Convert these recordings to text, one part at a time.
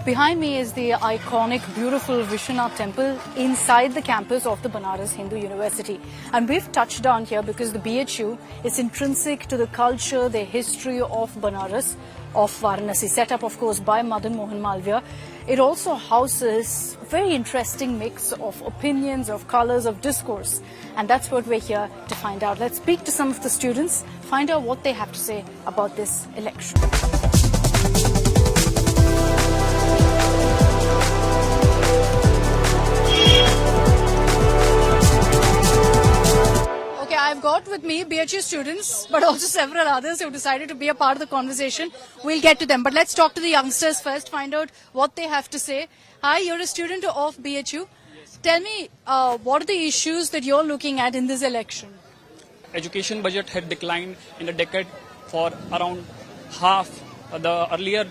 Behind me is the iconic, beautiful Vishwanath temple inside the campus of the Banaras Hindu University. And we've touched down here because the BHU is intrinsic to the culture, the history of Banaras, of Varanasi, set up, of course, by Madan Mohan Malviya. It also houses a very interesting mix of opinions, of colors, of discourse. And that's what we're here to find out. Let's speak to some of the students, find out what they have to say about this election. Okay, I've got with me BHU students, but also several others who decided to be a part of the conversation. We'll get to them, but let's talk to the youngsters first, find out what they have to say. Hi, you're a student of BHU. Tell me, what are the issues that you're looking at in this election? Education budget had declined in a decade for around half. The earlier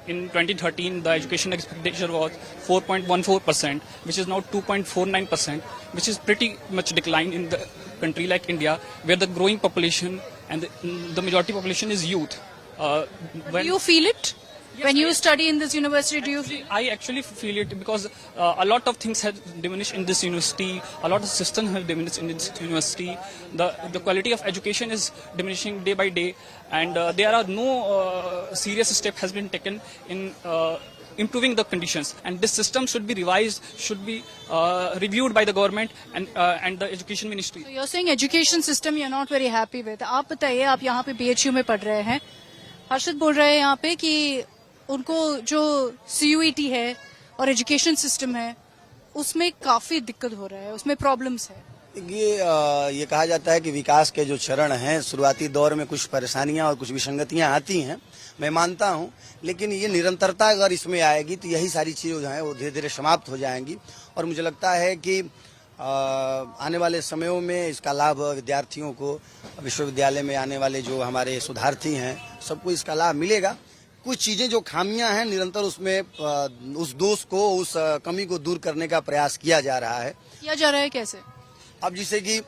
in 2013, the education expenditure was 4.14%, which is now 2.49%, which is pretty much decline in the country like India, where the growing population and the majority population is youth. Do you feel it? When you study in this university, do you feel? I actually feel it because a lot of things have diminished in this university. A lot of systems have diminished in this university. The quality of education is diminishing day by day, and there are no serious step has been taken in improving the conditions. And this system should be revised, should be reviewed by the government and the education ministry. So you're saying education system you're not very happy with. आप बताइए, आप यहाँ पे BHU में पढ़ रहे हैं. हर्षद बोल रहे हैं यहाँ पे कि उनको जो CUET है और एजुकेशन सिस्टम है उसमें काफी दिक्कत हो रहा है, उसमें प्रॉब्लम्स है. ये कहा जाता है कि विकास के जो चरण हैं शुरुआती दौर में कुछ परेशानियां और कुछ विसंगतियां आती हैं, मैं मानता हूं, लेकिन ये निरंतरता अगर इसमें आएगी तो यही सारी चीजें जो हैं वो धीरे धीरे समाप्त हो जाएंगी. और मुझे लगता है कि आने वाले समयों में इसका लाभ विद्यार्थियों को, विश्वविद्यालय में आने वाले जो हमारे शोधार्थी हैं सबको इसका लाभ मिलेगा. कुछ चीजें जो खामियां हैं निरंतर उसमें उस दोष को, उस कमी को दूर करने का प्रयास किया जा रहा है. किया जा रहा है कैसे? अब जैसे कि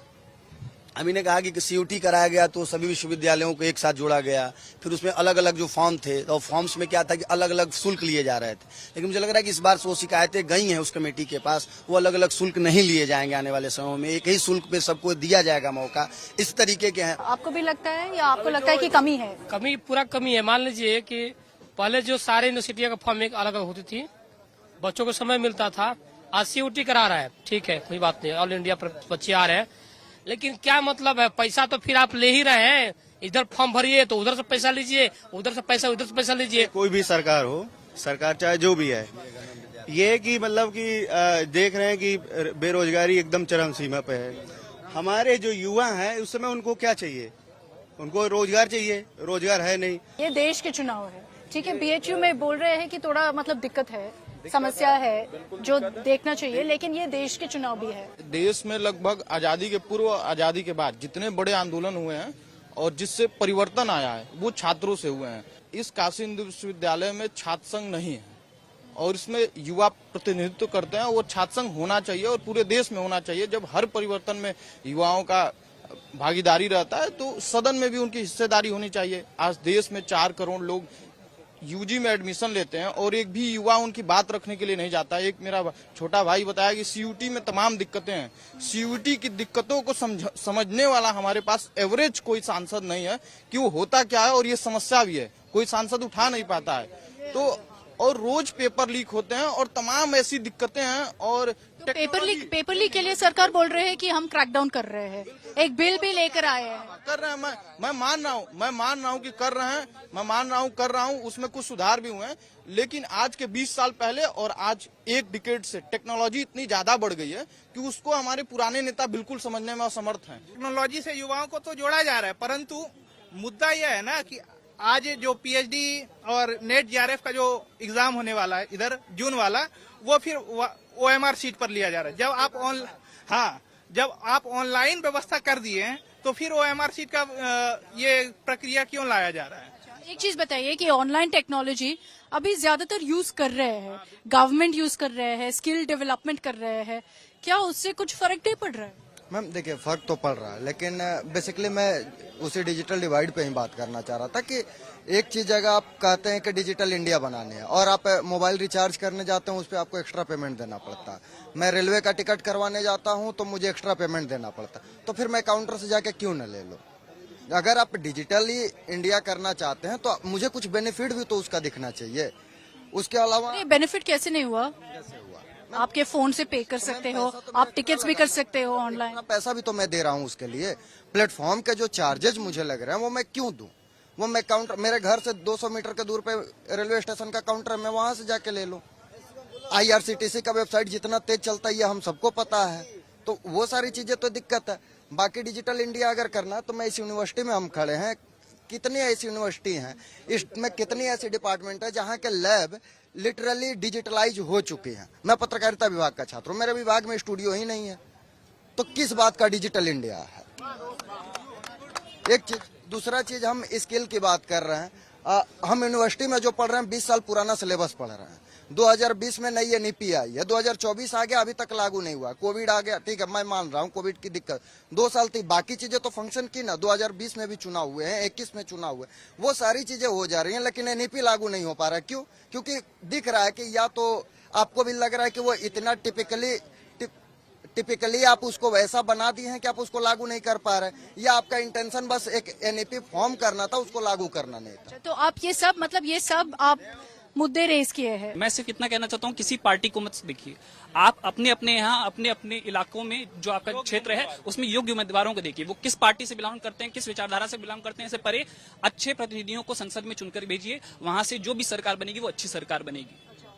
अभी ने कहा कि CUT कराया गया तो सभी विश्वविद्यालयों को एक साथ जोड़ा गया, फिर उसमें अलग अलग जो फॉर्म थे तो फॉर्म्स में क्या था कि अलग अलग शुल्क लिए जा रहे थे. लेकिन मुझे लग रहा है कि इस बार वो शिकायतें गई हैं उस कमेटी के पास, वो अलग अलग शुल्क नहीं लिए जाएंगे. आने वाले समय में एक ही शुल्क पे सबको दिया जाएगा मौका. इस तरीके के हैं. आपको भी लगता है या आपको लगता है कि कमी है? कमी, पूरा कमी है. मान लीजिए कि पहले जो सारे यूनिवर्सिटियों का फॉर्म एक अलग अलग होती थी, बच्चों को समय मिलता था. आज CUT करा रहा है, ठीक है, कोई बात नहीं, ऑल इंडिया बच्चे आ रहे हैं, लेकिन क्या मतलब है? पैसा तो फिर आप ले ही रहे हैं. इधर फॉर्म भरिए तो उधर से पैसा लीजिए, उधर से पैसा लीजिए. कोई भी सरकार हो, सरकार चाहे जो भी है, ये कि मतलब कि देख रहे हैं कि बेरोजगारी एकदम चरम सीमा पे है. हमारे जो युवा हैं उस समय उनको क्या चाहिए? उनको रोजगार चाहिए, रोजगार है नहीं. ये देश के चुनाव है, ठीक है. BHU में बोल रहे हैं कि थोड़ा मतलब दिक्कत है, समस्या है जो देखना चाहिए, लेकिन ये देश के चुनाव भी है. देश में लगभग आजादी के पूर्व, आजादी के बाद जितने बड़े आंदोलन हुए हैं और जिससे परिवर्तन आया है वो छात्रों से हुए हैं. इस काशी हिंदू विश्वविद्यालय में छात्र संघ नहीं है और इसमें युवा प्रतिनिधित्व करते हैं. वो छात्र संघ होना चाहिए और पूरे देश में होना चाहिए. जब हर परिवर्तन में युवाओं का भागीदारी रहता है तो सदन में भी उनकी हिस्सेदारी होनी चाहिए. आज देश में 4 करोड़ लोग UG में एडमिशन लेते हैं और एक भी युवा उनकी बात रखने के लिए नहीं जाता. एक मेरा छोटा भाई बताया कि CUT में तमाम दिक्कतें हैं. CUT की दिक्कतों को समझने वाला हमारे पास एवरेज कोई सांसद नहीं है कि वो होता क्या है, और ये समस्या भी है, कोई सांसद उठा नहीं पाता है. तो और रोज पेपर लीक होते हैं और तमाम ऐसी दिक्कतें हैं. और तो पेपर लीक के लिए सरकार बोल रहे हैं कि हम क्रैकडाउन कर रहे हैं, एक बिल भी लेकर आए हैं. कर रहे हैं, मैं मान रहा हूँ कि कर रहे हैं, मैं मान रहा हूँ कर रहा हूँ, उसमें कुछ सुधार भी हुए हैं. लेकिन आज के 20 साल पहले और आज एक डिकेड से टेक्नोलॉजी इतनी ज्यादा बढ़ गई है कि उसको हमारे पुराने नेता बिल्कुल समझने में असमर्थ हैं. टेक्नोलॉजी से युवाओं को तो जोड़ा जा रहा है, परंतु मुद्दा यह है ना कि आज जो PhD और नेट JRF का जो एग्जाम होने वाला है इधर जून वाला, वो फिर OMR सीट पर लिया जा रहा है. जब आप ऑनलाइन व्यवस्था कर दिए हैं तो फिर OMR सीट का ये प्रक्रिया क्यों लाया जा रहा है? एक चीज बताइए कि ऑनलाइन टेक्नोलॉजी अभी ज्यादातर यूज कर रहे हैं, गवर्नमेंट यूज कर रहे हैं, स्किल डेवलपमेंट कर रहे हैं, क्या उससे कुछ फर्क नहीं पड़ रहा है? मैम देखिए फर्क तो पड़ रहा है, लेकिन बेसिकली मैं उसी डिजिटल डिवाइड पे ही बात करना चाह रहा था कि एक चीज अगर आप कहते हैं कि डिजिटल इंडिया बनानी है और आप मोबाइल रिचार्ज करने जाते हैं उस पर आपको एक्स्ट्रा पेमेंट देना पड़ता है, मैं रेलवे का टिकट करवाने जाता हूं तो मुझे एक्स्ट्रा पेमेंट देना पड़ता है, तो फिर मैं काउंटर से जाके क्यों न ले लूं? अगर आप डिजिटली इंडिया करना चाहते हैं तो मुझे कुछ बेनिफिट भी तो उसका दिखना चाहिए। उसके अलावा ये बेनिफिट कैसे नहीं हुआ? आपके फोन से पे कर सकते हो, आप टिकट्स भी कर सकते हो ऑनलाइन। अपना पैसा भी तो मैं दे रहा हूँ उसके लिए, प्लेटफॉर्म के जो चार्जेज मुझे लग रहे हैं वो मैं क्यों दूं? वो मैं काउंटर, मेरे घर से 200 मीटर के दूर पे रेलवे स्टेशन का काउंटर है, मैं वहां से जाके ले लूं। IRCTC का वेबसाइट जितना तेज चलता है ये हम सबको पता है, तो वो सारी चीजें तो दिक्कत है। बाकी डिजिटल इंडिया अगर करना तो मैं इस यूनिवर्सिटी में हम खड़े हैं, कितनी ऐसी यूनिवर्सिटी हैं, इसमें कितनी ऐसी डिपार्टमेंट है जहाँ के लैब लिटरली डिजिटलाइज हो चुके हैं। मैं पत्रकारिता विभाग का छात्र हूँ, मेरे विभाग में स्टूडियो ही नहीं है, तो किस बात का डिजिटल इंडिया है? एक चीज। दूसरा चीज, हम स्किल की बात कर रहे हैं, हम यूनिवर्सिटी में जो पढ़ रहे हैं 20 साल पुराना सिलेबस पढ़ रहे हैं। 2020 में नई NEP आई है, 2024 आ गया, अभी तक लागू नहीं हुआ। कोविड आ गया, ठीक है मैं मान रहा हूँ कोविड की दिक्कत, 2 साल थी, बाकी चीजें तो फंक्शन की ना। 2020 में भी चुनाव हुए हैं, 21 में चुनाव हुए, वो सारी चीजें हो जा रही हैं, लेकिन NEP लागू नहीं हो पा रहा है। क्यों? क्योंकि दिख रहा है कि या तो आपको भी लग रहा है कि वो इतना टिपिकली आप उसको वैसा बना दिए हैं कि आप उसको लागू नहीं कर पा रहे, या आपका इंटेंशन बस एक NEP फॉर्म करना था, उसको लागू करना नहीं था। तो आप ये सब मतलब ये सब आप मुद्दे रेज किए हैं। मैं सिर्फ इतना कहना चाहता हूँ, किसी पार्टी को मत देखिए, आप अपने अपने यहाँ अपने अपने इलाकों में जो आपका क्षेत्र है उसमें योग्य उम्मीदवारों को देखिए, वो किस पार्टी से बिलोंग करते हैं, किस विचारधारा से बिलोंग करते हैं, इससे परे अच्छे प्रतिनिधियों को संसद में चुनकर भेजिए, वहां से जो भी सरकार बनेगी वो अच्छी सरकार बनेगी।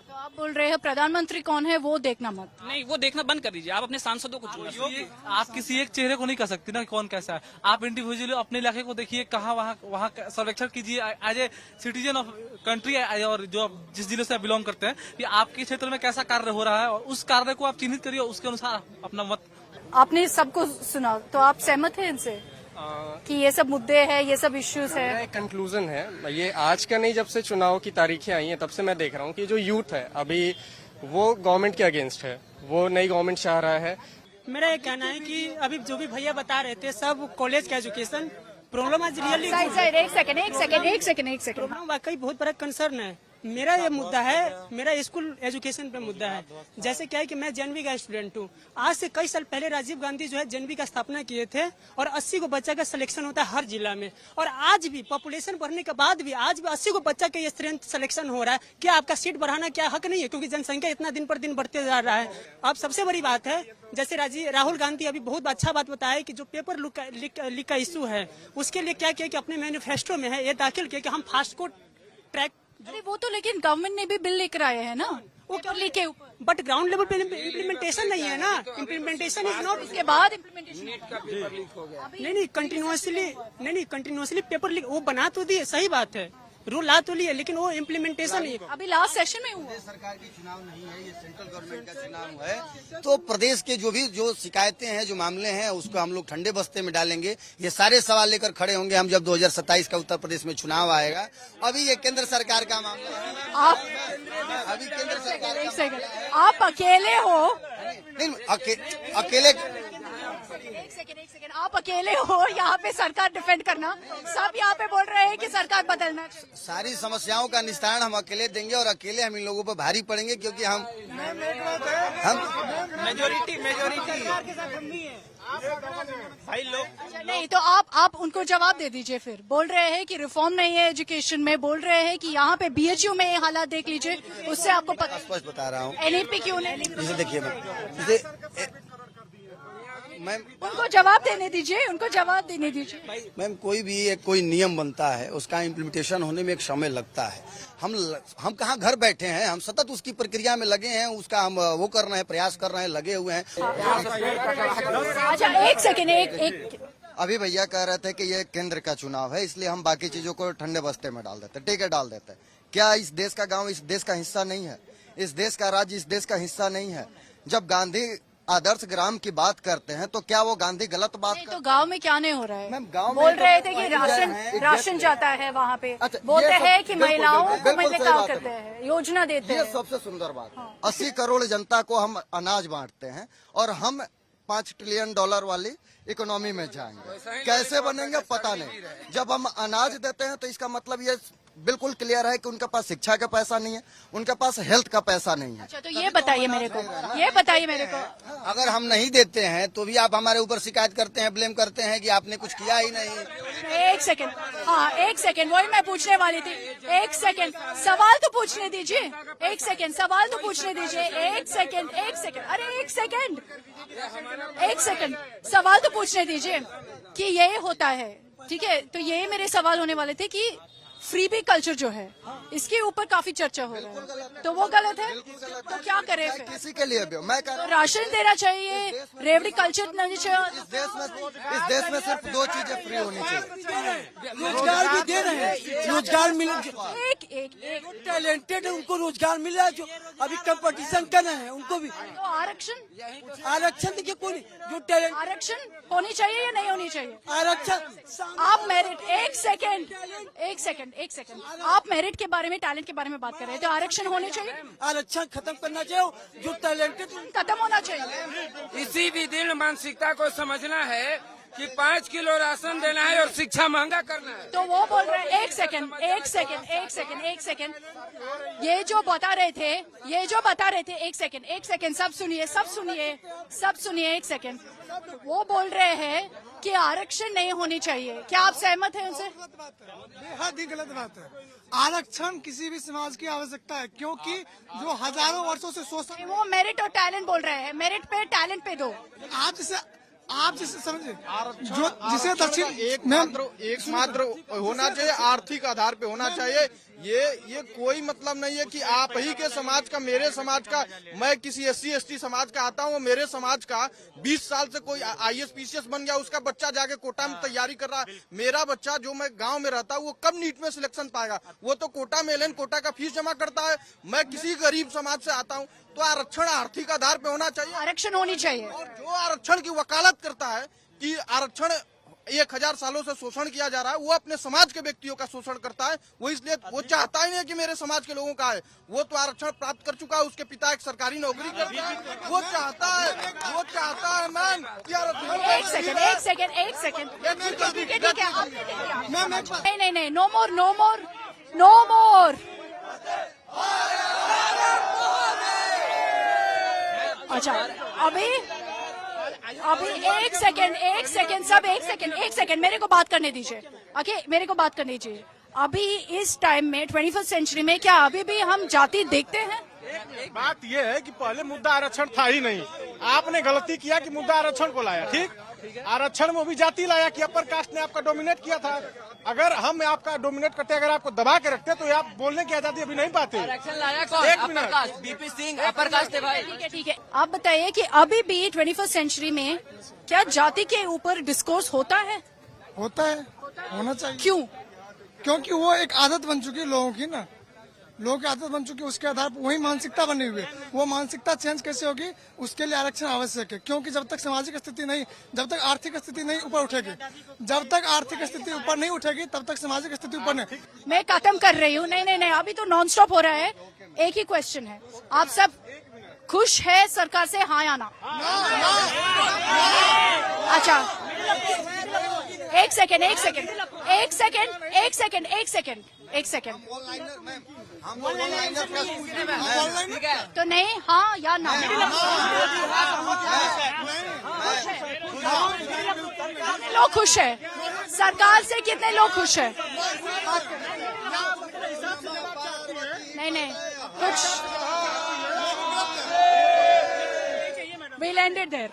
तो आप बोल रहे हैं प्रधानमंत्री कौन है वो देखना मत। नहीं, वो देखना बंद कर दीजिए, आप अपने सांसदों को चुनिए। आप किसी एक चेहरे को नहीं कर सकते ना कौन कैसा है, आप इंडिविजुअली अपने इलाके को देखिए, कहाँ वहाँ सर्वेक्षण कीजिए as a citizen of country, और जो जिस जिले से आप बिलोंग करते हैं कि आपके क्षेत्र में कैसा कार्य हो रहा है, और उस कार्य को आप चिन्हित करिए, उसके अनुसार अपना मत। आपने सबको सुना, तो आप सहमत हैं इनसे कि ये सब मुद्दे हैं, ये सब इश्यूज है? एक कंक्लूजन है, ये आज का नहीं, जब से चुनाव की तारीखें आई हैं तब से मैं देख रहा हूँ कि जो यूथ है अभी वो गवर्नमेंट के अगेंस्ट है, वो नई गवर्नमेंट चाह रहा है। मेरा ये कहना है कि अभी जो भी भैया बता रहे थे सब कॉलेज का एजुकेशन प्रॉब्लम आज रियली एक सेकंड प्रॉब्लम वाकई बहुत बड़ा कंसर्न है। मेरा ये मुद्दा है, मेरा स्कूल एजुकेशन पे मुद्दा है। जैसे क्या है कि मैं JNV का स्टूडेंट हूँ, आज से कई साल पहले राजीव गांधी जो है JNV का स्थापना किए थे, और 80 को बच्चा का सिलेक्शन होता है हर जिला में, और आज भी पॉपुलेशन बढ़ने के बाद भी आज भी 80 को बच्चा का ये स्ट्रेंथ सिलेक्शन हो रहा है। क्या आपका सीट बढ़ाना क्या हक नहीं है? क्योंकि जनसंख्या इतना दिन पर दिन बढ़ते जा रहा है। अब सबसे बड़ी बात है, जैसे राहुल गांधी अभी बहुत अच्छा बात बताया कि जो पेपर लीक का इशू है उसके लिए क्या किया कि अपने मैनिफेस्टो में है ये दाखिल किया कि हम फास्ट कोड ट्रैक। अरे वो तो लेकिन गवर्नमेंट ने भी बिल लेकर आए हैं ना, वो पेपर लीक के ऊपर, बट ग्राउंड लेवल पे इम्प्लीमेंटेशन नहीं है ना। इम्प्लीमेंटेशन इज नॉट, उसके बाद इम्प्लीमेंटेशन नहीं कंटिन्यूअसली पेपर लीक वो बना तो दिए, सही बात है, रूल ला तो लिए, लेकिन वो इम्प्लीमेंटेशन अभी लास्ट सेशन में हुआ। सरकार की चुनाव नहीं है, ये सेंट्रल गवर्नमेंट का चुनाव है, तो प्रदेश के जो शिकायतें हैं, जो मामले हैं, उसको हम लोग ठंडे बस्ते में डालेंगे। ये सारे सवाल लेकर खड़े होंगे हम जब 2027 का उत्तर प्रदेश में चुनाव आएगा। अभी ये केंद्र सरकार का मामला है, आप अभी केंद्र सरकार एक सेकंड, आप अकेले हो? नहीं, अकेले एक सेकंड, आप अकेले हो यहाँ पे सरकार डिफेंड करना? सब यहाँ पे बोल रहे हैं कि सरकार बदलना। सारी समस्याओं का निस्तारण हम अकेले देंगे, और अकेले हम इन लोगों पर भारी पड़ेंगे, क्योंकि हम मेजोरिटी भाई लोग। नहीं तो आप उनको जवाब दे दीजिए। फिर बोल रहे हैं कि रिफॉर्म नहीं है एजुकेशन में, बोल रहे हैं कि यहाँ पे BHU में ये हालात देख लीजिए, उससे आपको पता। स्पष्ट बता रहा हूँ, NEP क्यों नहीं? जैसे देखिए मैम, उनको जवाब देने दीजिए, उनको जवाब देने दीजिए। मैम, कोई नियम बनता है, उसका इम्प्लीमेंटेशन होने में एक समय लगता है। हम कहाँ घर बैठे हैं, हम सतत उसकी प्रक्रिया में लगे हैं, उसका हम वो कर रहे हैं, प्रयास कर रहे हैं, लगे हुए हैं। अच्छा एक सेकेंड, एक अभी भैया कह रहे थे कि ये केंद्र का चुनाव है, इसलिए हम बाकी चीजों को ठंडे बस्ते में डाल देते, ठीक है डाल देते। क्या इस देश का गाँव इस देश का हिस्सा नहीं है? इस देश का राज्य इस देश का हिस्सा नहीं है? जब गांधी आदर्श ग्राम की बात करते हैं तो क्या वो गांधी गलत बात तो गांव में क्या नहीं हो रहा है? मैम, गांव में बोल तो रहे थे कि राशन जाता है वहाँ पे। अच्छा, बोलते ये सब हैं कि बिल्कुल, महिलाओं बिल्कुल, को बिल्कुल काम सही करते बात हैं, योजना देते ये हैं। सबसे सुंदर बात है। 80 करोड़ जनता को हम अनाज बांटते हैं, और हम $5 ट्रिलियन वाली इकोनॉमी में जाएंगे। कैसे बनेंगे पता नहीं। जब हम अनाज देते हैं तो इसका मतलब ये बिल्कुल क्लियर है कि उनके पास शिक्षा का पैसा नहीं है, उनके पास हेल्थ का पैसा नहीं है। अच्छा, तो ये बताइए मेरे को, ये बताइए मेरे को, अगर हम नहीं देते हैं तो भी आप हमारे ऊपर शिकायत करते हैं, ब्लेम करते हैं कि आपने कुछ किया ही नहीं। एक सेकंड, हाँ एक सेकंड, वही मैं पूछने वाली थी। एक सेकंड, सवाल तो पूछने दीजिए। एक सेकंड, सवाल तो पूछने दीजिए। एक सेकंड, अरे एक सेकंड, सवाल तो पूछने दीजिए कि ये होता है, ठीक है। तो ये मेरे सवाल होने वाले थे कि फ्रीबी कल्चर जो है इसके ऊपर काफी चर्चा हो रहा है, तो वो गलत है, तो क्या करें फिर? किसी के लिए भी मैं कह रहा तो राशन देना चाहिए, रेवड़ी कल्चर नहीं चाहिए। इस देश में सिर्फ 2 चीजें फ्री होनी चाहिए। रोजगार भी दे रहे हैं, रोजगार मिल, एक टैलेंटेड है उनको रोजगार मिल रहा है, जो अभी कंपटीशन कर रहे हैं उनको भी। तो आरक्षण देखिए, कोई जो टैलेंट, आरक्षण होनी चाहिए या नहीं होनी चाहिए? आरक्षण आप मेरिट, एक सेकंड, आप मेरिट के बारे में, टैलेंट के बारे में बात कर रहे हैं, तो आरक्षण होने चाहिए। आरक्षण खत्म करना चाहिए, जो टैलेंटेड खत्म होना चाहिए। इसी भी दिन मानसिकता को समझना है कि 5 किलो राशन देना है और शिक्षा महंगा करना है। तो वो बोल रहे हैं, एक सेकंड, ये जो बता रहे थे, एक सेकंड, सब सुनिए, एक सेकंड। वो बोल रहे हैं कि आरक्षण नहीं होनी चाहिए, क्या आप सहमत हैं उनसे? बेहद ही गलत बात है। आरक्षण किसी भी समाज की आवश्यकता है, क्योंकि जो हजारों वर्षों से शोषण, वो मेरिट और टैलेंट बोल रहे हैं, मेरिट पे टैलेंट पे दो। आप जिसे समझे, जो जिसे दक्षिण एकमात्र होना चाहिए, आर्थिक आधार पे होना चाहिए। ये कोई मतलब नहीं है कि आप ही के समाज का, मेरे समाज का, मैं किसी SC/ST समाज का आता हूँ, मेरे समाज का 20 साल से कोई IAS PCS बन गया, उसका बच्चा जाके कोटा में तैयारी कर रहा है। मेरा बच्चा जो मैं गांव में रहता हूँ वो कब नीट में सिलेक्शन पाएगा? वो तो कोटा में एलन कोटा का फीस जमा करता है। मैं किसी गरीब समाज से आता हूँ, तो आरक्षण आर्थिक आधार पे होना चाहिए, आरक्षण होनी चाहिए। और जो आरक्षण की वकालत करता है कि आरक्षण 1000 सालों से शोषण किया जा रहा है, वो अपने समाज के व्यक्तियों का शोषण करता है। वो इसलिए वो चाहता ही नहीं कि मेरे समाज के लोगों का है। वो तो आरक्षण प्राप्त कर चुका है, उसके पिता एक सरकारी नौकरी करते हैं। वो चाहता है मैम कि एक सेकंड, ठीक है, आपने नहीं, नो मोर। अच्छा, अभी एक सेकंड, मेरे को बात करने दीजिए। ओके, मेरे को बात करने दीजिए। अभी इस टाइम में 21st सेंचुरी में क्या अभी भी हम जाति देखते हैं? बात ये है कि पहले मुद्दा आरक्षण था ही नहीं। आपने गलती किया कि मुद्दा आरक्षण को लाया, ठीक? आरक्षण में भी जाति लाया कि अपर कास्ट ने आपका डोमिनेट किया था। अगर हम आपका डोमिनेट करते, अगर आपको दबा के रखते, तो आप बोलने की आजादी अभी नहीं पाते। आरक्षण लाया कौन? एक minute, BP Singh upper caste है भाई। ठीक है, आप बताइए कि अभी भी 21st सेंचुरी में क्या जाति के ऊपर डिस्कोर्स होता है? होना चाहिए। क्यों? क्योंकि वो एक आदत बन चुकी है लोगों की ना, लोगों की आदत बन चुकी है, उसके आधार पर वही मानसिकता बनी हुई है। वो मानसिकता चेंज कैसे होगी, उसके लिए आरक्षण आवश्यक है। क्योंकि जब तक सामाजिक स्थिति नहीं, जब तक आर्थिक स्थिति नहीं ऊपर उठेगी, जब तक आर्थिक स्थिति ऊपर नहीं उठेगी, तब तक सामाजिक स्थिति ऊपर नहीं। मैं खत्म कर रही हूँ। नहीं, अभी तो नॉन स्टॉप हो रहा है। एक ही क्वेश्चन है, आप सब खुश है सरकार से, हाँ या ना? अच्छा, एक सेकेंड, तो नहीं, हाँ या ना? लोग खुश है सरकार से, कितने लोग खुश है? नहीं, कुछ We'll end it there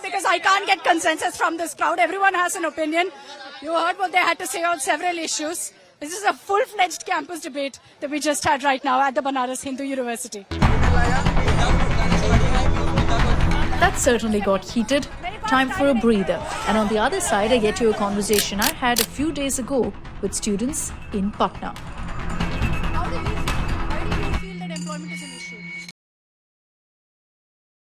because I can't get consensus from this crowd. Everyone has an opinion. You heard what they had to say on several issues. This is a full-fledged campus debate that we just had right now at the Banaras Hindu University. That certainly got heated. Time for a breather. And on the other side, I get to a conversation I had a few days ago with students in Patna.